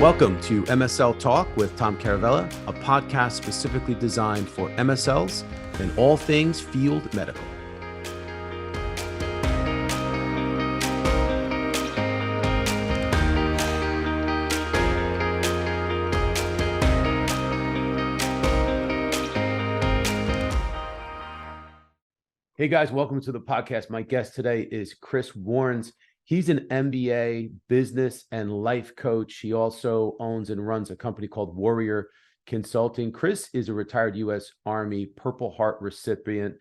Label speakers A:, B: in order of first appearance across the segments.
A: Welcome to MSL Talk with Tom Caravela, a podcast specifically designed for MSLs and all things field medical. Hey guys, welcome to the podcast. My guest today is Chris Warnes. He's an MBA business and life coach. He also owns and runs a company called Warrior Consulting. Chris is a retired U.S. Army Purple Heart recipient.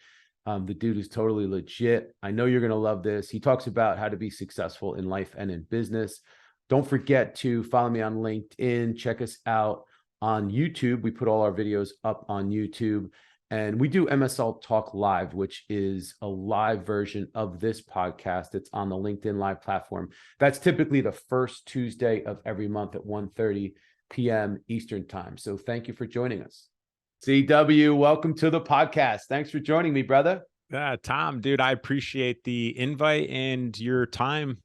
A: The dude is totally legit. I know you're going to love this. He talks about how to be successful in life and in business. Don't forget to follow me on LinkedIn. Check us out on YouTube. We put all our videos up on YouTube. And we do MSL Talk Live, which is a live version of this podcast. It's on the LinkedIn Live platform. That's typically the first Tuesday of every month at 1:30 p.m. Eastern Time. So thank you for joining us. CW, welcome to the podcast. Thanks for joining me, brother.
B: Tom, dude, I appreciate the invite and your time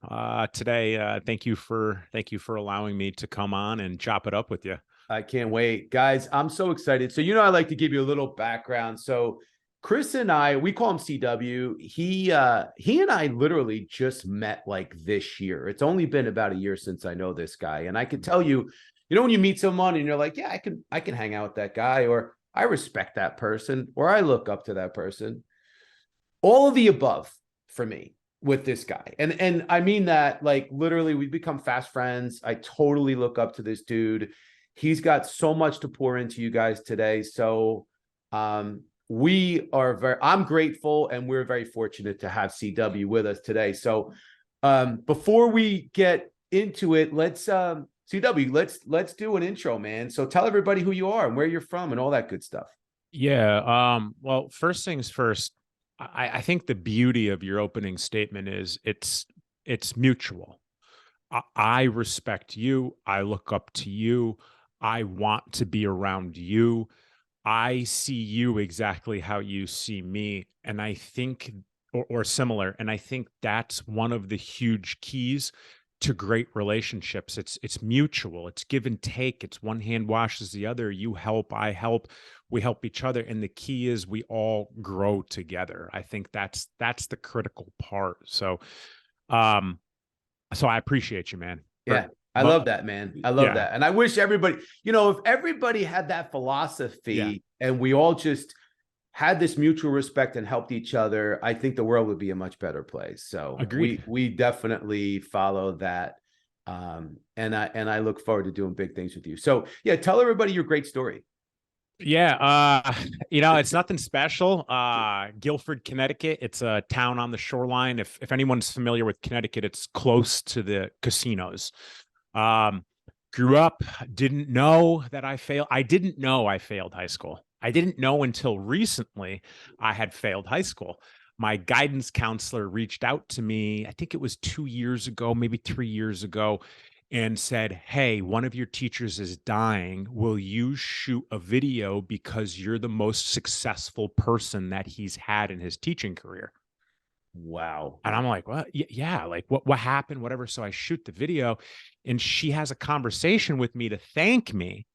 B: today. Thank you for allowing me to come on and chop it up with you.
A: I can't wait. Guys, I'm so excited. So, I like to give you a little background. So Chris and I, we call him CW. He and I literally just met like this year. It's only been about a year since I know this guy. And I can tell you, when you meet someone and you're like, yeah, I can hang out with that guy, or I respect that person, or I look up to that person. All of the above for me with this guy. And I mean that, like, literally we've become fast friends. I totally look up to this dude. He's got so much to pour into you guys today. So I'm grateful, and we're very fortunate to have CW with us today. So before we get into it, CW, let's do an intro, man. So tell everybody who you are and where you're from and all that good stuff.
B: Yeah. Well, first things first, I think the beauty of your opening statement is it's mutual. I respect you. I look up to you. I want to be around you. I see you exactly how you see me. And I think, or similar. And I think that's one of the huge keys to great relationships. It's mutual. It's give and take. It's one hand washes the other. You help, I help, we help each other. And the key is we all grow together. I think that's the critical part. So I appreciate you, man.
A: Yeah. I love that, man. I love that. And I wish everybody, if everybody had that philosophy and we all just had this mutual respect and helped each other, I think the world would be a much better place. So we definitely follow that. And I look forward to doing big things with you. So yeah, tell everybody your great story.
B: Yeah. It's nothing special. Guilford, Connecticut. It's a town on the shoreline. If anyone's familiar with Connecticut, it's close to the casinos. Grew up, didn't know that I failed. I didn't know I failed high school. I didn't know until recently I had failed high school. My guidance counselor reached out to me, I think it was 2 years ago, maybe 3 years ago, and said, hey, one of your teachers is dying. Will you shoot a video because you're the most successful person that he's had in his teaching career?
A: Wow.
B: And I'm like, what? Yeah. Like what happened? Whatever. So I shoot the video and she has a conversation with me to thank me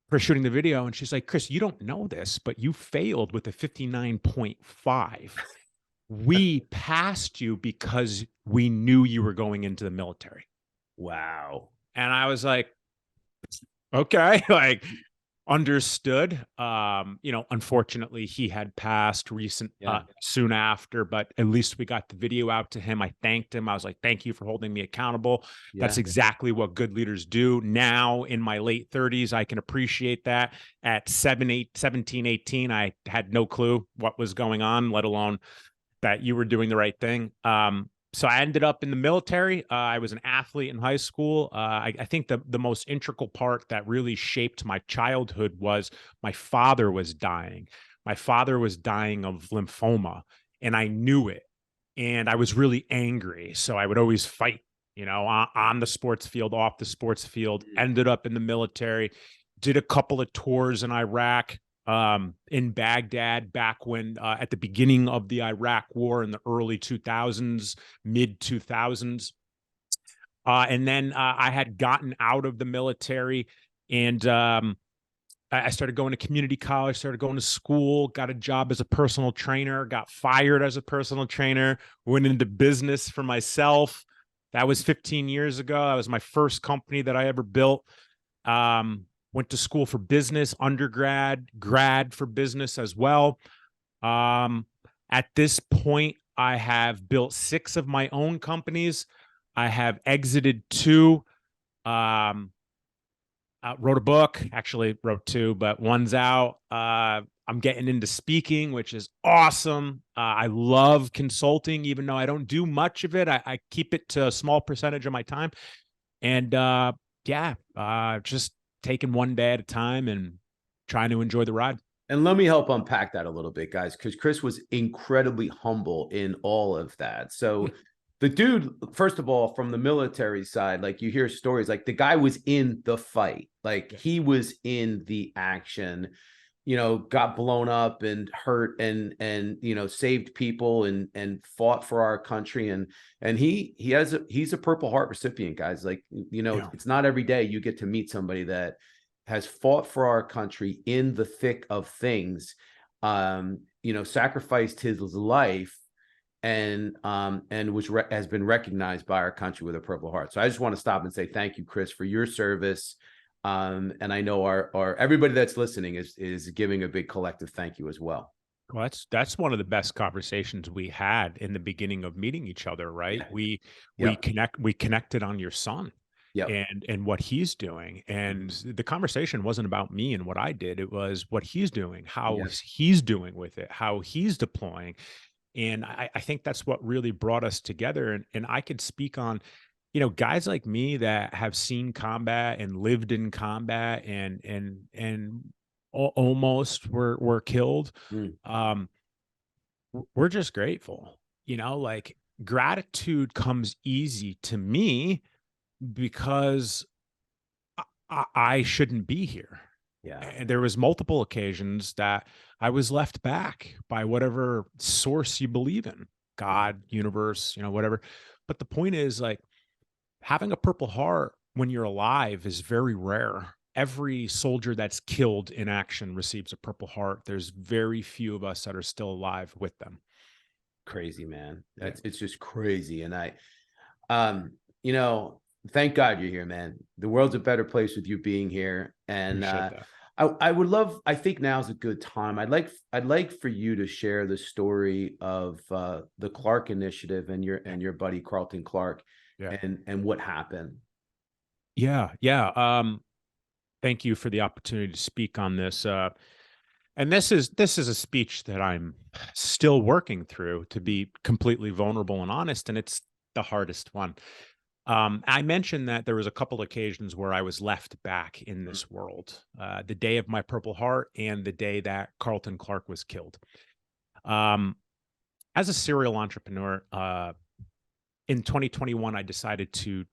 B: for shooting the video. And she's like, Chris, you don't know this, but you failed with a 59.5. We passed you because we knew you were going into the military.
A: Wow.
B: And I was like, okay, like understood. Unfortunately he had passed soon after, but at least we got the video out to him. I thanked him. I was like, thank you for holding me accountable. That's exactly what good leaders do. Now in my late 30s, I can appreciate that. At 17, 18, I had no clue what was going on, let alone that you were doing the right thing. So I ended up in the military. I was an athlete in high school. I think the most integral part that really shaped my childhood was my father was dying. My father was dying of lymphoma, and I knew it. And I was really angry. So I would always fight, on the sports field, off the sports field, ended up in the military, did a couple of tours in Iraq. In Baghdad back when at the beginning of the Iraq war in the early 2000s, mid 2000s. And then I had gotten out of the military, and I started going to community college, started going to school, got a job as a personal trainer, got fired as a personal trainer, went into business for myself. That was 15 years ago. That was my first company that I ever built. Went to school for business, undergrad, grad for business as well. At this point, I have built 6 of my own companies. I have exited 2. Wrote a book, actually wrote 2, but one's out. I'm getting into speaking, which is awesome. I love consulting, even though I don't do much of it. I keep it to a small percentage of my time. And just taking one day at a time and trying to enjoy the ride.
A: And let me help unpack that a little bit, guys, because Chris was incredibly humble in all of that. So the dude, first of all, from the military side, like you hear stories, like the guy was in the fight, like he was in the action, got blown up and hurt and saved people and fought for our country. And he's a Purple Heart recipient, guys. Like, It's not every day you get to meet somebody that has fought for our country in the thick of things, sacrificed his life and has been recognized by our country with a Purple Heart. So I just want to stop and say thank you, Chris, for your service. And I know our everybody that's listening is giving a big collective thank you as well.
B: Well, that's one of the best conversations we had in the beginning of meeting each other, right? Yeah. We connected on your son. Yep. And what he's doing. And the conversation wasn't about me and what I did. It was what he's doing, how he's doing with it, how he's deploying. And I think that's what really brought us together. And I could speak on, guys like me that have seen combat and lived in combat and almost were killed. We're just grateful, like gratitude comes easy to me because I shouldn't be here. Yeah. And there was multiple occasions that I was left back by whatever source you believe in, God, universe, whatever. But the point is, like, having a Purple Heart when you're alive is very rare. Every soldier that's killed in action receives a Purple Heart. There's very few of us that are still alive with them.
A: Crazy, man. It's just crazy. And thank God you're here, man. The world's a better place with you being here. And I would love, I think now's a good time. I'd like for you to share the story of the Clark Initiative and your buddy Carlton Clark and what happened.
B: Yeah. Thank you for the opportunity to speak on this. And this is a speech that I'm still working through, to be completely vulnerable and honest, and it's the hardest one. I mentioned that there was a couple occasions where I was left back in this world, the day of my Purple Heart and the day that Carlton Clark was killed. As a serial entrepreneur, in 2021, I decided to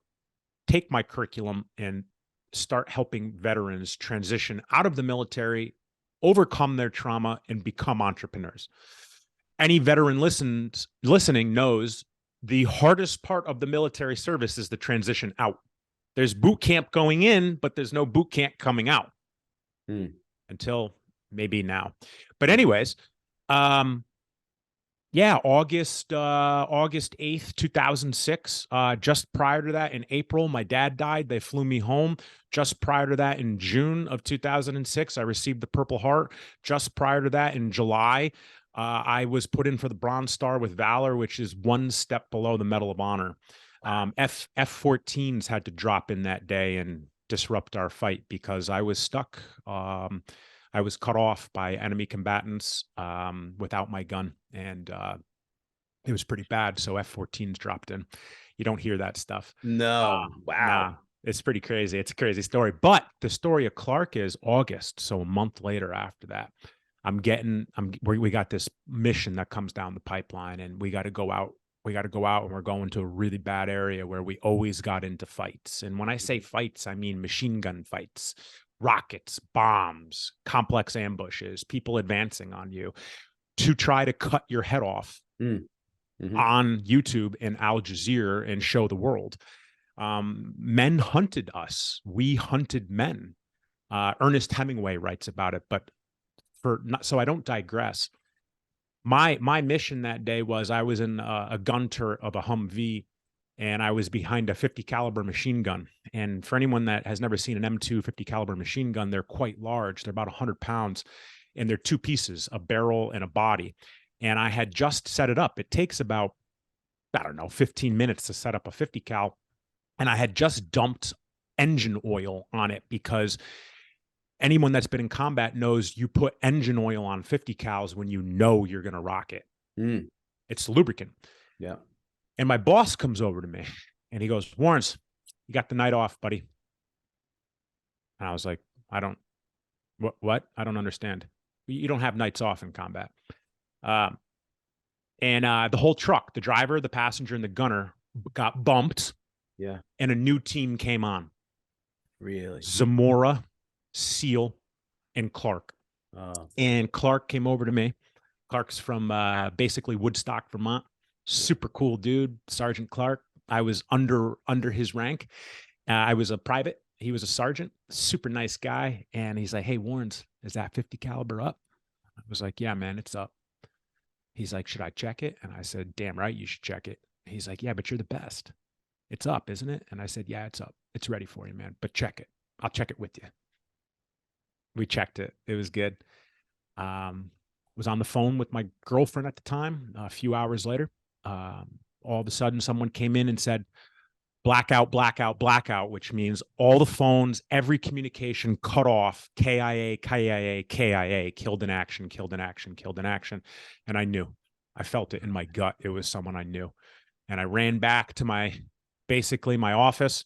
B: take my curriculum and start helping veterans transition out of the military, overcome their trauma, and become entrepreneurs. Any veteran listening knows the hardest part of the military service is the transition out. There's boot camp going in, but there's no boot camp coming out until maybe now. But anyways, August 8th, 2006. Just prior to that, in April, my dad died. They flew me home. Just prior to that, in June of 2006, I received the Purple Heart. Just prior to that, in July, I was put in for the Bronze Star with Valor, which is one step below the Medal of Honor. F-14s had to drop in that day and disrupt our fight because I was stuck. I was cut off by enemy combatants without my gun, and it was pretty bad. So F-14s dropped in. You don't hear that stuff.
A: No. Wow.
B: Nah, it's pretty crazy. It's a crazy story. But the story of Clark is August. So a month later after that, we got this mission that comes down the pipeline, and we got to go out. We got to go out, and we're going to a really bad area where we always got into fights. And when I say fights, I mean machine gun fights, rockets, bombs, complex ambushes, people advancing on you to try to cut your head off on YouTube and Al Jazeera and show the world. Men hunted us. We hunted men. Ernest Hemingway writes about it, but so I don't digress. My mission that day was I was in a gun turret of a Humvee, and I was behind a 50 caliber machine gun. And for anyone that has never seen an M2 50 caliber machine gun, they're quite large. They're about 100 pounds, and they're two pieces, a barrel and a body. And I had just set it up. It takes about, I don't know, 15 minutes to set up a 50 cal. And I had just dumped engine oil on it, because anyone that's been in combat knows you put engine oil on 50 cals when you know you're going to rock it. It's lubricant.
A: Yeah.
B: And my boss comes over to me and he goes, "Warrens, you got the night off, buddy." And I was like, what? I don't understand. You don't have nights off in combat. And the whole truck, the driver, the passenger, and the gunner got bumped.
A: Yeah.
B: And a new team came on.
A: Really?
B: Zamora, Seal, and Clark.
A: Oh.
B: And Clark came over to me. Clark's from basically Woodstock, Vermont. Super cool dude, Sergeant Clark. I was under his rank. I was a private. He was a sergeant. Super nice guy. And he's like, "Hey, Warrens, is that 50 caliber up?" I was like, "Yeah, man, it's up." He's like, "Should I check it?" And I said, "Damn right, you should check it." He's like, "Yeah, but you're the best. It's up, isn't it?" And I said, "Yeah, it's up. It's ready for you, man. But check it. I'll check it with you." We checked it. It was good. Was on the phone with my girlfriend at the time. A few hours later, all of a sudden someone came in and said, "Blackout, blackout, blackout," which means all the phones, every communication cut off. KIA, KIA, KIA, killed in action, killed in action, killed in action. And I knew. I felt it in my gut. It was someone I knew. And I ran back to basically my office,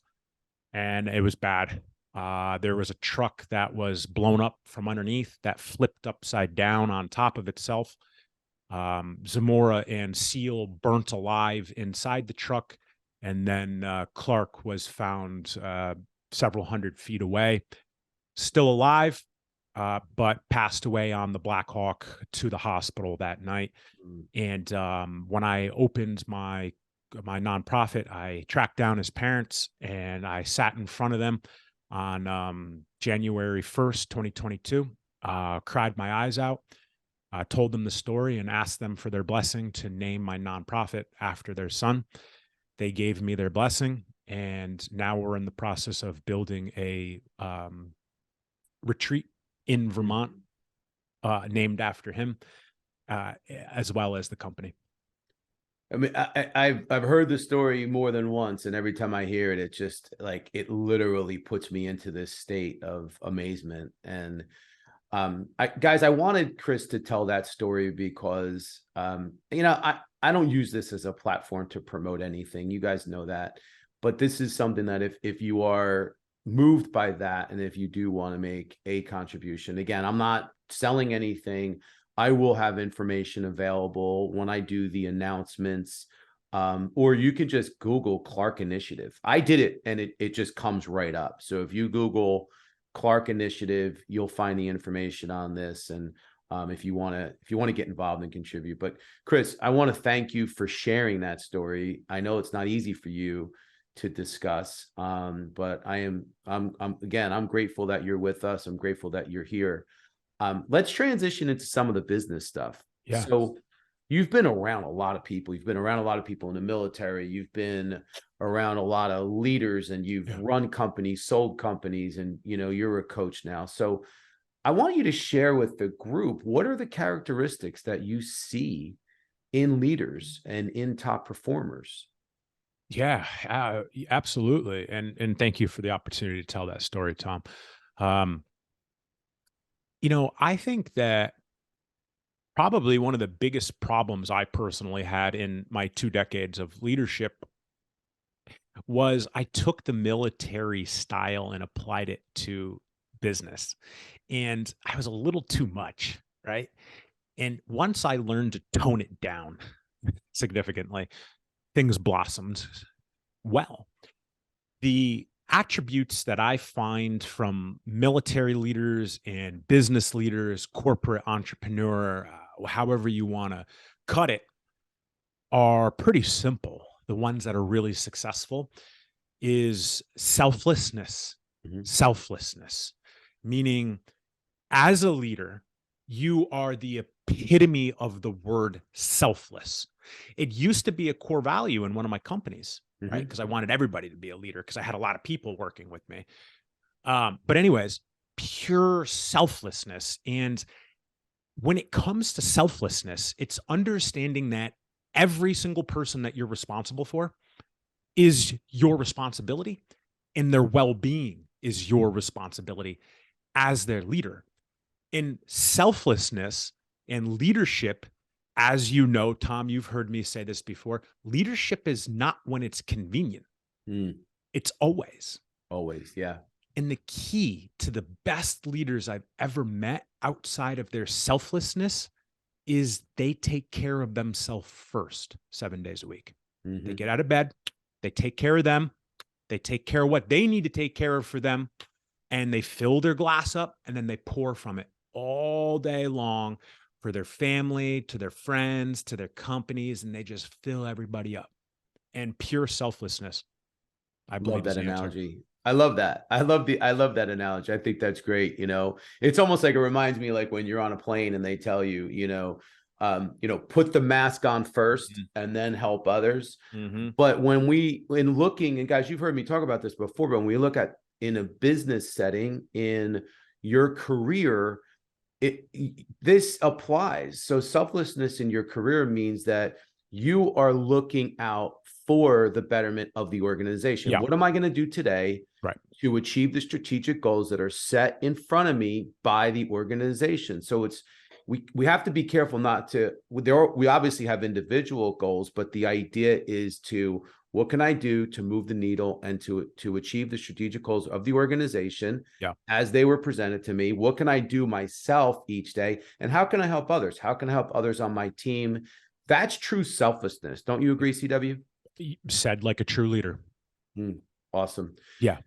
B: and it was bad. There was a truck that was blown up from underneath that flipped upside down on top of itself. Zamora and Seal burnt alive inside the truck. And then Clark was found several hundred feet away, still alive, but passed away on the Black Hawk to the hospital that night. And when I opened my nonprofit, I tracked down his parents, and I sat in front of them on January 1st, 2022, cried my eyes out, told them the story, and asked them for their blessing to name my nonprofit after their son. They gave me their blessing, and now we're in the process of building a retreat in Vermont named after him, as well as the company.
A: I mean, I've heard the story more than once, and every time I hear it, it just like it literally puts me into this state of amazement. And guys, I wanted Chris to tell that story because I don't use this as a platform to promote anything. You guys know that, but this is something that if you are moved by that, and if you do want to make a contribution, again, I'm not selling anything. I will have information available when I do the announcements, or you can just Google Clark Initiative. I did it, and it just comes right up. So if you Google Clark Initiative, you'll find the information on this. And if you want to get involved and contribute. But Chris, I want to thank you for sharing that story. I know it's not easy for you to discuss, but I'm grateful that you're with us. I'm grateful that you're here. Let's transition into some of the business stuff.
B: Yeah.
A: So you've been around a lot of people. You've been around a lot of people in the military. You've been around a lot of leaders, and you've run companies, sold companies, and you're a coach now. So I want you to share with the group, what are the characteristics that you see in leaders and in top performers?
B: Yeah, absolutely. And thank you for the opportunity to tell that story, Tom. I think that probably one of the biggest problems I personally had in my 2 decades of leadership was I took the military style and applied it to business. And I was a little too much, right? And once I learned to tone it down significantly, things blossomed well. The attributes that I find from military leaders and business leaders, corporate entrepreneur, however you want to cut it, are pretty simple. The ones that are really successful. is selflessness.
A: Mhm.
B: Selflessness, meaning as a leader, you are the epitome of the word selfless. It used to be a core value in one of my companies, right?
A: Mhm.
B: Because I wanted everybody to be a leader because I had a lot of people working with me. But anyways, pure selflessness. And when it comes to selflessness, it's understanding that every single person that you're responsible for is your responsibility, and their well-being is your responsibility as their leader. In selflessness and leadership, as you know, Tom, you've heard me say this before, leadership is not when it's convenient.
A: Mm.
B: It's always.
A: Always. Yeah.
B: And the key to the best leaders I've ever met outside of their selflessness is they take care of themselves first, 7 days a week. They
A: Mhm.
B: get out of bed, they take care of them, they take care of what they need to take care of for them, and they fill their glass up and then they pour from it all day long for their family, to their friends, to their companies, and they just fill everybody up. And pure selflessness, I
A: Love
B: believe, is
A: that
B: the answer.
A: analogy. I love that. I love that analogy. I think that's great. It's almost like it reminds me like when you're on a plane and they tell you, put the mask on first and then help others.
B: Mm-hmm.
A: But in looking, and guys, you've heard me talk about this before, but when we look at in a business setting in your career, this applies. So selflessness in your career means that you are looking out for the betterment of the organization.
B: Yeah.
A: What am I going to do today
B: Right.
A: to achieve the strategic goals that are set in front of me by the organization? So we have to be careful not to. We obviously have individual goals, but the idea is to what can I do to move the needle and to achieve the strategic goals of the organization as they were presented to me? What can I do myself each day? And how can I help others? How can I help others on my team? That's true selflessness. Don't you agree, CW?
B: Said like a true leader.
A: Awesome.
B: Yeah.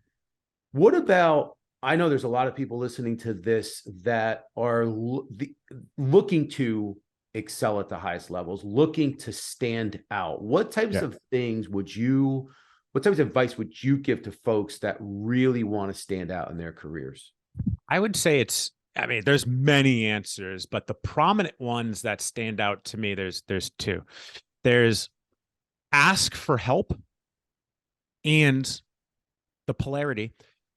A: What about, I know there's a lot of people listening to this that are looking to excel at the highest levels, looking to stand out. What types of things what types of advice would you give to folks that really want to stand out in their careers?
B: I would say there's many answers, but the prominent ones that stand out to me, there's two. There's ask for help, and the polarity,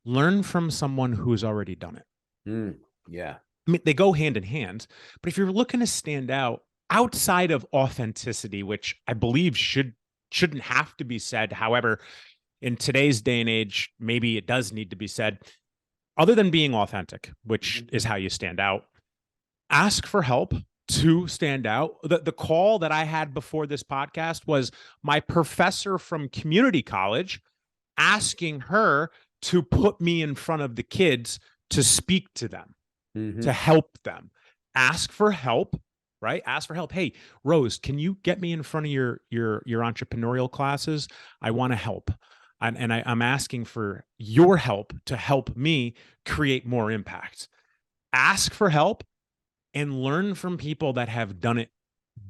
B: learn from someone who's already done it.
A: Yeah.
B: I mean, they go hand in hand, but if you're looking to stand out outside of authenticity, which I believe shouldn't have to be said. However, in today's day and age, maybe it does need to be said. Other than being authentic, which is how you stand out, ask for help to stand out. The call that I had before this podcast was my professor from community college asking her to put me in front of the kids to speak to them, to help them. Ask for help, right? Ask for help. Hey, Rose, can you get me in front of your entrepreneurial classes? I want to help. I'm asking for your help to help me create more impact. Ask for help and learn from people that have done it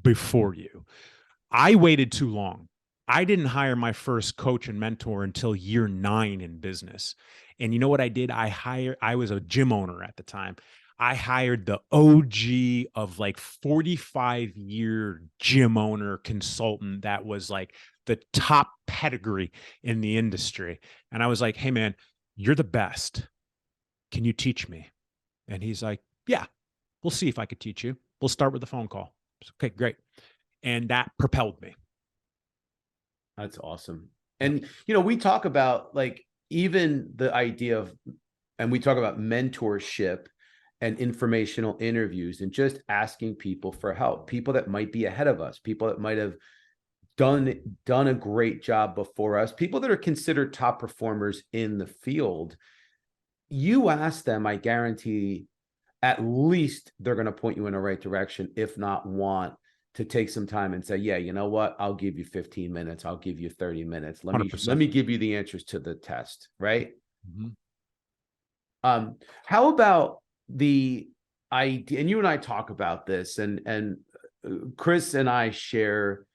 B: before you. I waited too long. I didn't hire my first coach and mentor until year 9 in business. And you know what I did? I was a gym owner at the time. I hired the OG of like 45-year gym owner consultant that was like the top pedigree in the industry. And I was like, hey man, you're the best. Can you teach me? And he's like, yeah, we'll see if I could teach you. We'll start with a phone call. Okay, great. And that propelled me.
A: That's awesome. And, we talk about like even the idea of, and we talk about mentorship and informational interviews and just asking people for help, people that might be ahead of us, people that might have done a great job before us, people that are considered top performers in the field. You ask them, I guarantee at least they're going to point you in the right direction, if not want to take some time and say, yeah, you know what? I'll give you 15 minutes. I'll give you 30 minutes. Let
B: 100%.
A: me give you the answers to the test. Right. How about the idea, and you and I talk about this, and Chris and I share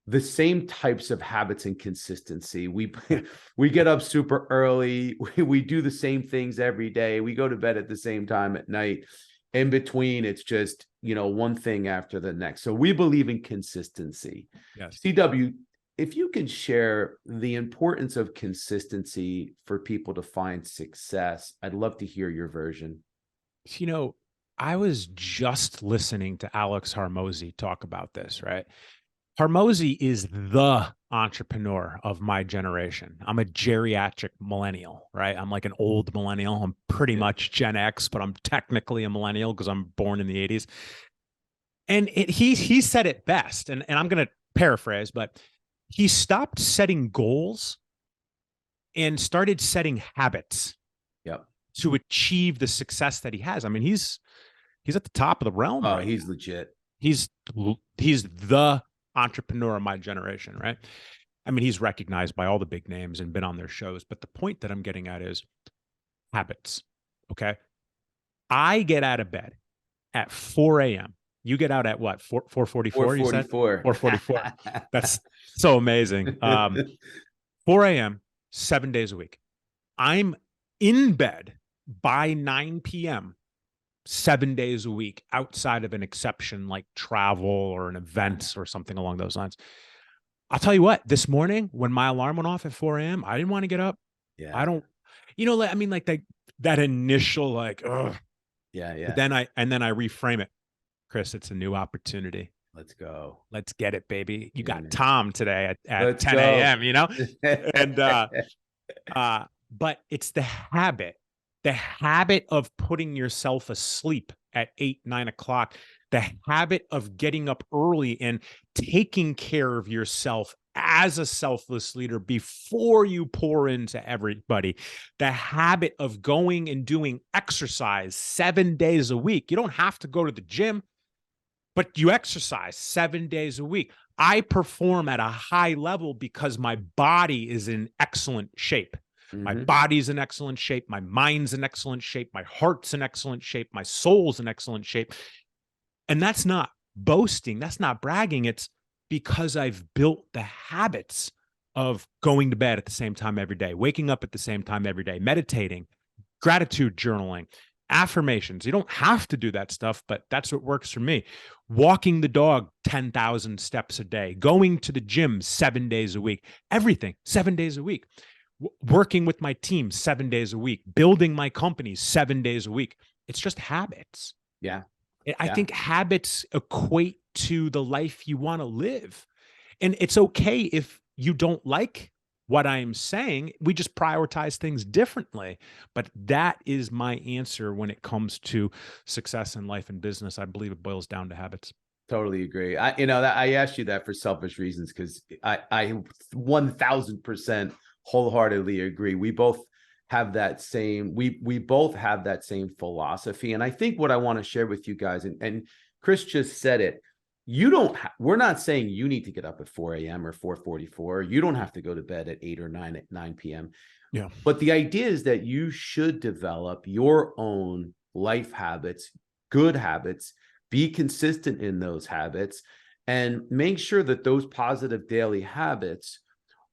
A: the same types of habits and consistency. We get up super early. We do the same things every day. We go to bed at the same time at night. In between, it's just, one thing after the next. So we believe in consistency.
B: Yes.
A: CW, if you can share the importance of consistency for people to find success, I'd love to hear your version.
B: I was just listening to Alex Hormozi talk about this, right? Hormozi is the entrepreneur of my generation. I'm a geriatric millennial, right? I'm like an old millennial. I'm pretty much Gen X, but I'm technically a millennial because I'm born in the 80s. And he said it best, and I'm going to paraphrase, but he stopped setting goals and started setting habits to achieve the success that he has. I mean, he's at the top of the realm.
A: Oh,
B: right
A: he's
B: now.
A: legit.
B: He's the entrepreneur of my generation, right? I mean, he's recognized by all the big names and been on their shows. But the point that I'm getting at is habits. Okay. I get out of bed at 4 a.m. You get out at what? 4:44?
A: 4:44.
B: 4:44. That's so amazing. 4 a.m., 7 days a week. I'm in bed by 9 p.m. 7 days a week, outside of an exception like travel or an event or something along those lines. I'll tell you what, this morning when my alarm went off at 4 a.m., I didn't want to get up.
A: Yeah.
B: I don't, I mean, like that initial, like, ugh.
A: Yeah.
B: But then I reframe it. Chris, it's a new opportunity.
A: Let's go.
B: Let's get it, baby. You got Tom today at 10
A: go.
B: a.m., and, but it's the habit of putting yourself asleep at 8, 9 o'clock, the habit of getting up early and taking care of yourself as a selfless leader before you pour into everybody, the habit of going and doing exercise 7 days a week. You don't have to go to the gym, but you exercise 7 days a week. I perform at a high level because my body is in excellent shape. My body's in excellent shape. My mind's in excellent shape. My heart's in excellent shape. My soul's in excellent shape. And that's not boasting. That's not bragging. It's because I've built the habits of going to bed at the same time every day, waking up at the same time every day, meditating, gratitude journaling, affirmations. You don't have to do that stuff, but that's what works for me. Walking the dog 10,000 steps a day, going to the gym 7 days a week, everything 7 days a week. Working with my team 7 days a week, building my company 7 days a week. It's just habits.
A: Yeah.
B: I think habits equate to the life you want to live. And it's okay if you don't like what I'm saying. We just prioritize things differently. But that is my answer when it comes to success in life and business. I believe it boils down to habits.
A: Totally agree. I asked you that for selfish reasons because I 1000% wholeheartedly agree. We both have that same, we both have that same philosophy. And I think what I want to share with you guys, and Chris just said it, we're not saying you need to get up at 4 a.m. or 4:44. You don't have to go to bed at 8 or 9 p.m.
B: Yeah.
A: But the idea is that you should develop your own life habits, good habits, be consistent in those habits, and make sure that those positive daily habits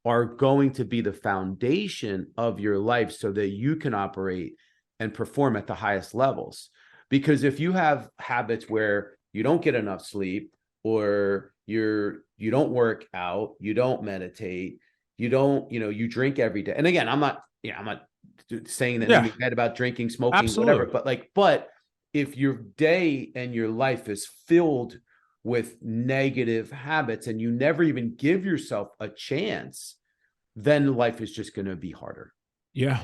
A: are going to be the foundation of your life so that you can operate and perform at the highest levels. Because if you have habits where you don't get enough sleep, or you don't work out, you don't meditate, you drink every day. And again, I'm not saying that anything bad about drinking, smoking, whatever, but if your day and your life is filled with negative habits and you never even give yourself a chance, then life is just going to be harder.
B: Yeah.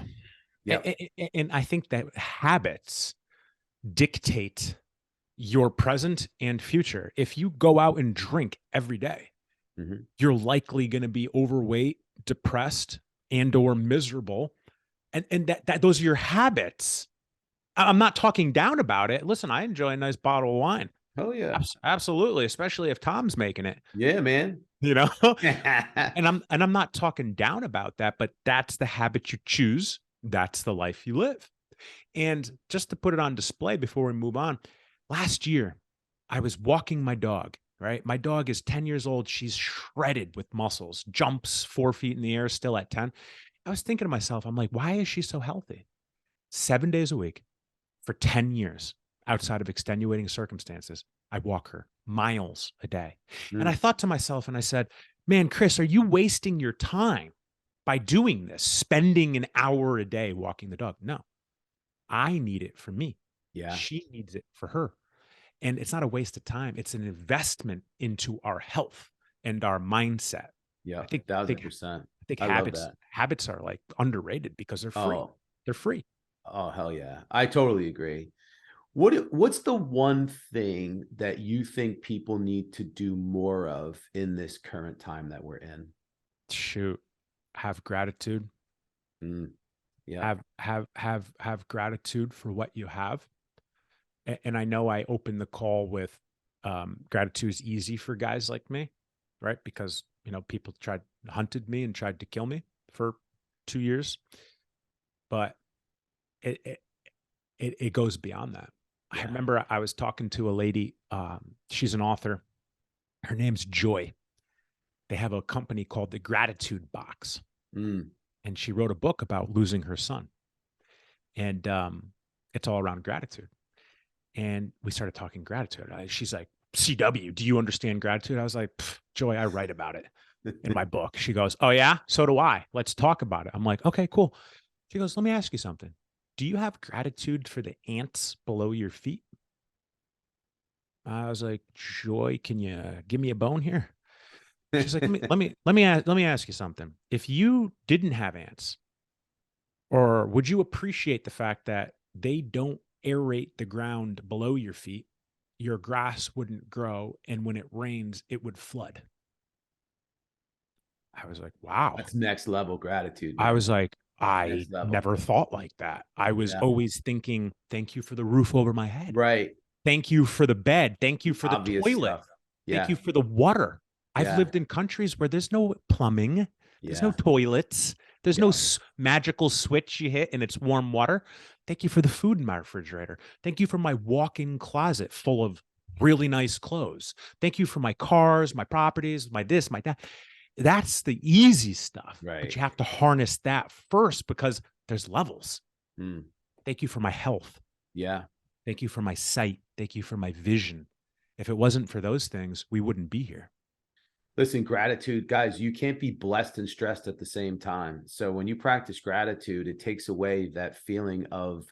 B: And I think that habits dictate your present and future. If you go out and drink every day, you're likely going to be overweight, depressed, and or miserable. And that those are your habits. I'm not talking down about it. Listen, I enjoy a nice bottle of wine.
A: Oh yeah.
B: Absolutely. Especially if Tom's making it.
A: Yeah, man.
B: And I'm not talking down about that, but that's the habit you choose. That's the life you live. And just to put it on display before we move on, last year I was walking my dog right? My dog is 10 years old. She's shredded with muscles, jumps 4 feet in the air still at 10. I was thinking to myself, I'm like, why is she so healthy? 7 days a week for 10 years outside of extenuating circumstances. I walk her miles a day. And I thought to myself, and I said, man, Chris, are you wasting your time by doing this, spending an hour a day walking the dog? No, I need it for me.
A: Yeah.
B: She needs it for her. And it's not a waste of time. It's an investment into our health and our mindset.
A: Yeah.
B: I think
A: 1000%.
B: I think
A: I love that.
B: habits are like underrated because they're free.
A: Oh,
B: They're free.
A: oh, hell yeah. I totally agree. What's the one thing that you think people need to do more of in this current time that we're in?
B: Shoot, have gratitude.
A: Yeah.
B: Have gratitude for what you have. And I know I opened the call with gratitude is easy for guys like me, right? Because people hunted me and tried to kill me for 2 years, but it goes beyond that.
A: Yeah.
B: I remember I was talking to a lady. She's an author. Her name's Joy. They have a company called the Gratitude Box. And she wrote a book about losing her son. And it's all around gratitude. And we started talking gratitude. She's like, CW, do you understand gratitude? I was like, Joy, I write about it in my book. She goes, oh yeah, so do I. Let's talk about it. I'm like, okay, cool. She goes, let me ask you something. Do you have gratitude for the ants below your feet? I was like, Joy, can you give me a bone here? She's like, let me ask you something. If you didn't have ants, or would you appreciate the fact that they don't aerate the ground below your feet, your grass wouldn't grow, and when it rains, it would flood? I was like, wow.
A: That's next level gratitude,
B: I
A: man.
B: was like, I never thought like that. I was always thinking, thank you for the roof over my head.
A: Right.
B: Thank you for the bed. Thank you for the
A: Obvious
B: toilet.
A: stuff. Yeah.
B: Thank you for the water. I've lived in countries where there's no plumbing. There's no toilets. There's no magical switch you hit and it's warm water. Thank you for the food in my refrigerator. Thank you for my walk-in closet full of really nice clothes. Thank you for my cars, my properties, my this, my that. That's the easy stuff.
A: Right.
B: But you have to harness that first because there's levels. Thank you for my health.
A: Yeah.
B: Thank you for my sight. Thank you for my vision. If it wasn't for those things, we wouldn't be here.
A: Listen, gratitude, guys, you can't be blessed and stressed at the same time. So when you practice gratitude, it takes away that feeling of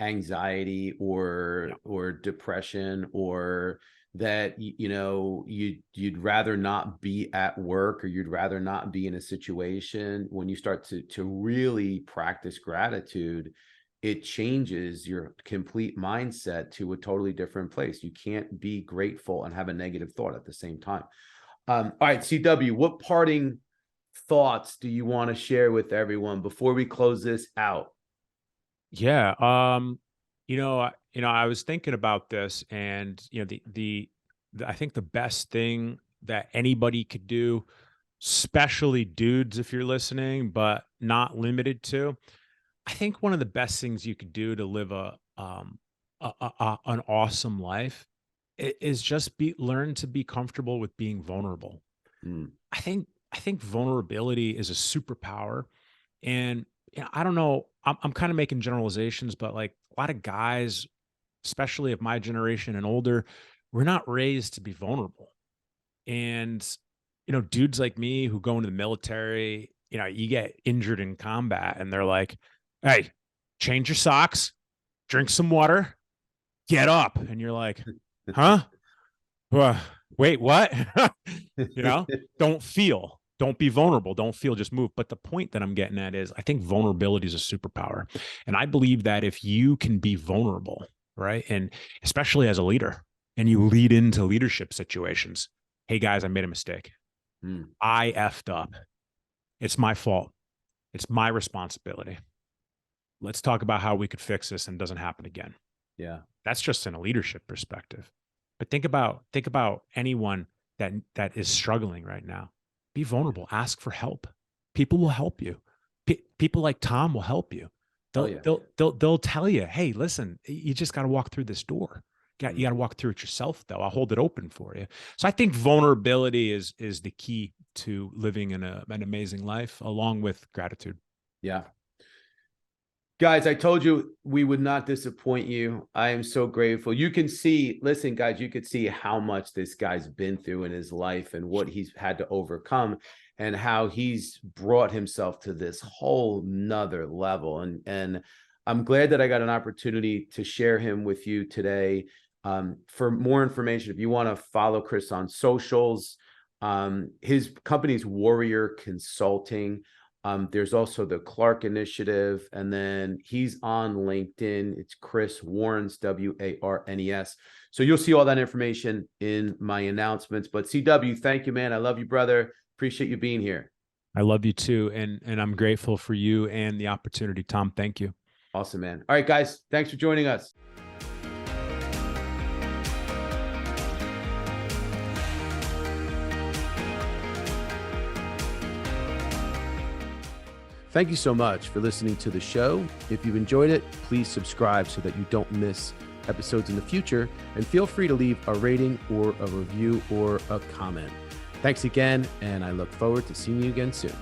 A: anxiety or depression, or that you'd rather not be at work, or you'd rather not be in a situation. When you start to really practice gratitude, it changes your complete mindset to a totally different place. You can't be grateful and have a negative thought at the same time. All right, CW, what parting thoughts do you want to share with everyone before we close this out?
B: Yeah. I was thinking about this, and I think the best thing that anybody could do, especially dudes, if you're listening, but not limited to, I think one of the best things you could do to live an awesome life is just learn to be comfortable with being vulnerable. I think vulnerability is a superpower. And I don't know, I'm kind of making generalizations, but like a lot of guys, especially of my generation and older, we're not raised to be vulnerable. And dudes like me who go into the military, you get injured in combat and they're like, hey, change your socks, drink some water, get up. And you're like, huh? Wait, what? Don't be vulnerable. Don't feel, just move. But the point that I'm getting at is I think vulnerability is a superpower. And I believe that if you can be vulnerable, right? And especially as a leader, and you lead into leadership situations, hey guys, I made a mistake. I effed up. It's my fault. It's my responsibility. Let's talk about how we could fix this and it doesn't happen again.
A: Yeah.
B: That's just in a leadership perspective. But think about anyone that is struggling right now. Be vulnerable. Ask for help. People will help you. People like Tom will help you. They'll tell you, hey, listen, you just got to walk through this door. You got to walk through it yourself, though. I'll hold it open for you. So I think vulnerability is the key to living in an amazing life, along with gratitude.
A: Yeah. Guys, I told you we would not disappoint you. I am so grateful. You can see, listen, guys, you could see how much this guy's been through in his life and what he's had to overcome and how he's brought himself to this whole nother level. And I'm glad that I got an opportunity to share him with you today. For more information, if you want to follow Chris on socials, his company's Warrior Consulting. There's also the Clark Initiative, and then he's on LinkedIn. It's Chris Warnes, Warnes. So you'll see all that information in my announcements. But CW, thank you, man. I love you, brother. Appreciate you being here.
B: I love you too, and I'm grateful for you and the opportunity, Tom. Thank you.
A: Awesome, man. All right, guys, thanks for joining us. Thank you so much for listening to the show. If you've enjoyed it, please subscribe so that you don't miss episodes in the future. And feel free to leave a rating or a review or a comment. Thanks again, and I look forward to seeing you again soon.